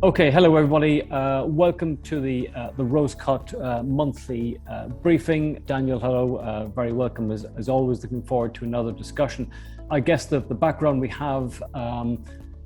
Okay, hello everybody. Welcome to the Rosecut monthly briefing. Daniel, hello. Very welcome as always. Looking forward to another discussion. I guess the background we have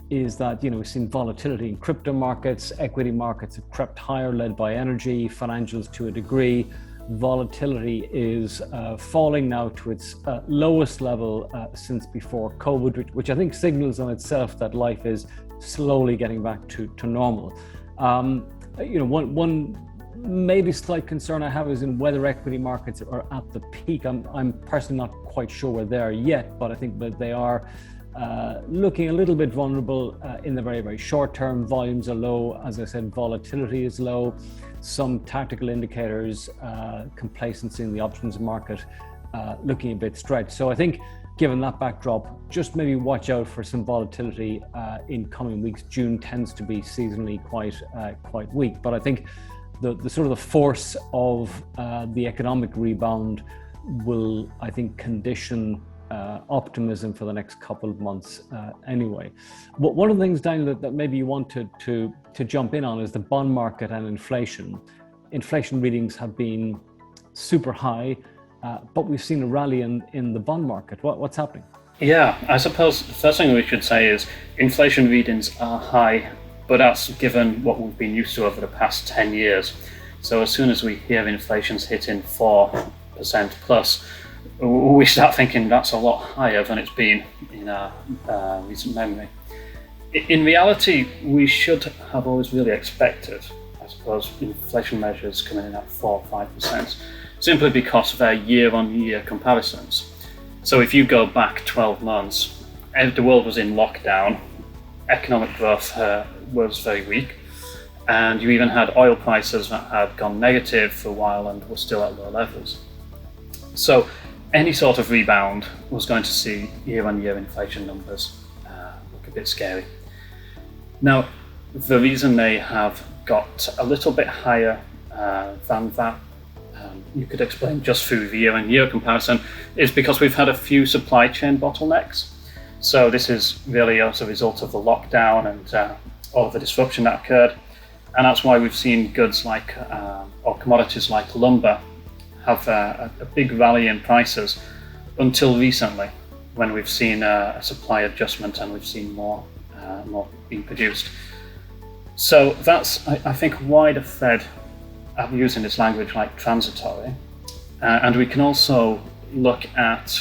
is that we've seen volatility in crypto markets, equity markets have crept higher, led by energy, financials to a degree. Volatility is falling now to its lowest level since before COVID, which I think signals on itself that life is slowly getting back to normal. One maybe slight concern I have is in whether equity markets are at the peak. I'm personally not quite sure we're there yet, but I think that they are looking a little bit vulnerable in the very, very short term. Volumes are low. As I said, volatility is low. Some tactical indicators, complacency in the options market, looking a bit stretched. So I think given that backdrop, just maybe watch out for some volatility in coming weeks. June tends to be seasonally quite weak, but I think the sort of the force of the economic rebound will, I think, condition optimism for the next couple of months anyway. But one of the things, Daniel, that maybe you wanted to jump in on is the bond market and inflation. Inflation readings have been super high, but we've seen a rally in the bond market. What's happening? Yeah, I suppose the first thing we should say is inflation readings are high, but that's given what we've been used to over the past 10 years. So as soon as we hear inflation's hitting 4% plus, we start thinking that's a lot higher than it's been in our recent memory. In reality, we should have always really expected, I suppose, inflation measures coming in at 4 or 5%, simply because of their year-on-year comparisons. So if you go back 12 months, the world was in lockdown, economic growth was very weak, and you even had oil prices that had gone negative for a while and were still at low levels. So any sort of rebound was going to see year-on-year inflation numbers look a bit scary. Now, the reason they have got a little bit higher than that, you could explain just through the year-on-year comparison, is because we've had a few supply chain bottlenecks. So this is really as a result of the lockdown and all of the disruption that occurred. And that's why we've seen goods like, or commodities like lumber, have a big rally in prices until recently, when we've seen a supply adjustment and we've seen more being produced. So that's, I think, why the Fed are using this language like transitory. And we can also look at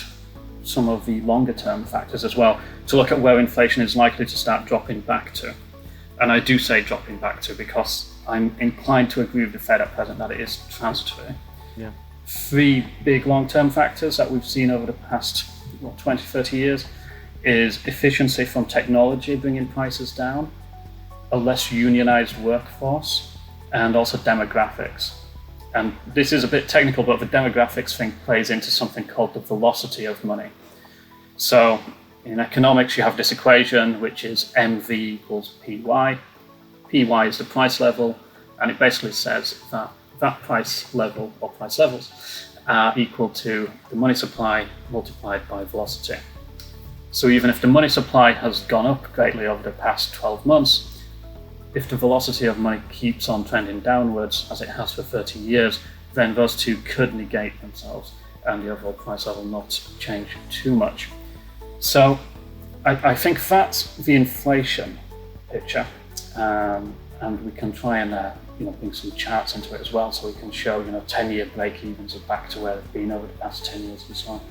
some of the longer term factors as well to look at where inflation is likely to start dropping back to. And I do say dropping back to because I'm inclined to agree with the Fed at present that it is transitory. Yeah. 3 big long-term factors that we've seen over the past 20, 30 years is efficiency from technology bringing prices down, a less unionized workforce, and also demographics. And this is a bit technical, but the demographics thing plays into something called the velocity of money. So in economics, you have this equation, which is MV equals PY. PY is the price level, and it basically says that price level or price levels are equal to the money supply multiplied by velocity. So even if the money supply has gone up greatly over the past 12 months, if the velocity of money keeps on trending downwards as it has for 30 years, then those two could negate themselves and the overall price level not change too much. So I think that's the inflation picture, and we can try and bring some charts into it as well, so we can show 10-year break-evens are back to where they've been over the past 10 years and so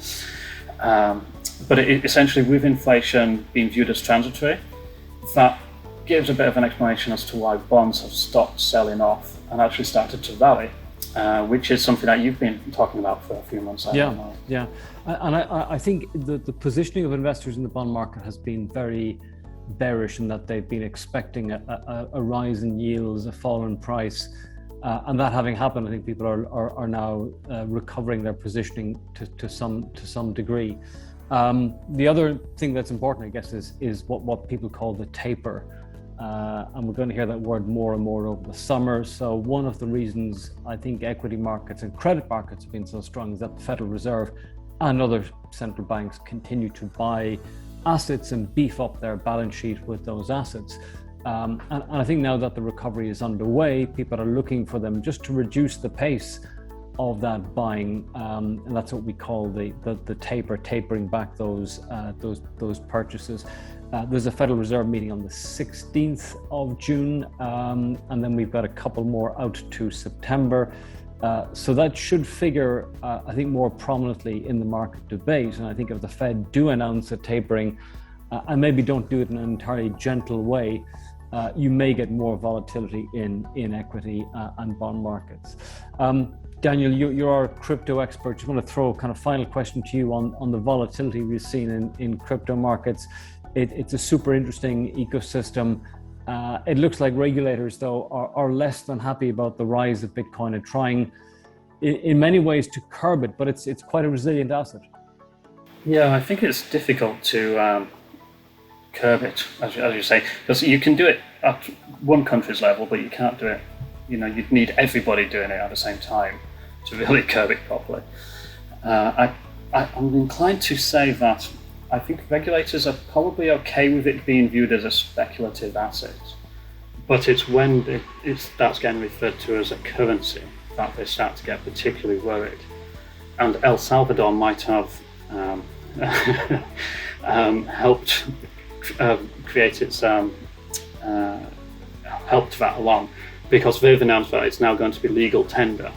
on. But essentially, with inflation being viewed as transitory, that gives a bit of an explanation as to why bonds have stopped selling off and actually started to rally, which is something that you've been talking about for a few months. Yeah. And I think the positioning of investors in the bond market has been very bearish in that they've been expecting a rise in yields, a fall in price, and that having happened, I think people are now recovering their positioning to some degree. The other thing that's important, I guess, is what people call the taper, and we're going to hear that word more and more over the summer. So one of the reasons I think equity markets and credit markets have been so strong is that the Federal Reserve and other central banks continue to buy assets and beef up their balance sheet with those assets. And I think now that the recovery is underway, people are looking for them just to reduce the pace of that buying, and that's what we call the tapering back those purchases. There's a Federal Reserve meeting on the 16th of June, and then we've got a couple more out to September. So that should figure, I think, more prominently in the market debate. And I think if the Fed do announce a tapering, and maybe don't do it in an entirely gentle way, you may get more volatility in equity and bond markets. Daniel, you're our crypto expert. Just want to throw a kind of final question to you on the volatility we've seen in crypto markets. It's a super interesting ecosystem. It looks like regulators, though, are less than happy about the rise of Bitcoin and trying in many ways to curb it, but it's quite a resilient asset. Yeah, I think it's difficult to curb it, as you say, because you can do it at one country's level, but you can't do it, you'd need everybody doing it at the same time to really curb it properly. I'm inclined to say that I think regulators are probably okay with it being viewed as a speculative asset, but it's when it starts getting referred to as a currency that they start to get particularly worried. And El Salvador might have helped create its helped that along, because they've announced that it's now going to be legal tender.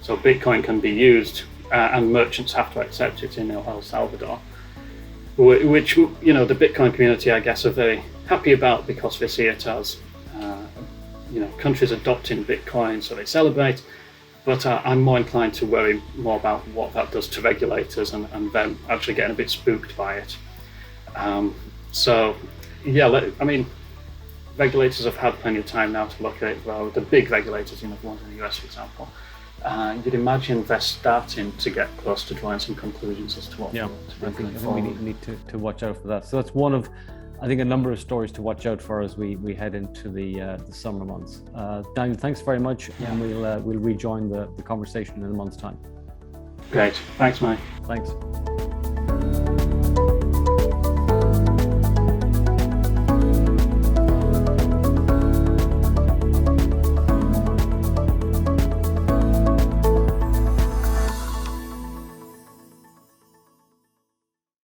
So Bitcoin can be used, and merchants have to accept it in El Salvador, which the Bitcoin community, I guess, are very happy about, because they see it as countries adopting Bitcoin, so they celebrate. But I'm more inclined to worry more about what that does to regulators and them actually getting a bit spooked by it. Regulators have had plenty of time now to look at it. Well, the big regulators, the ones in the US, for example, you'd imagine they're starting to get close to drawing some conclusions as to what. Yeah, I think we need to watch out for that. So that's one of, I think, a number of stories to watch out for as we head into the summer months. Daniel, thanks very much, and we'll rejoin the conversation in a month's time. Great, thanks, Mike. Thanks.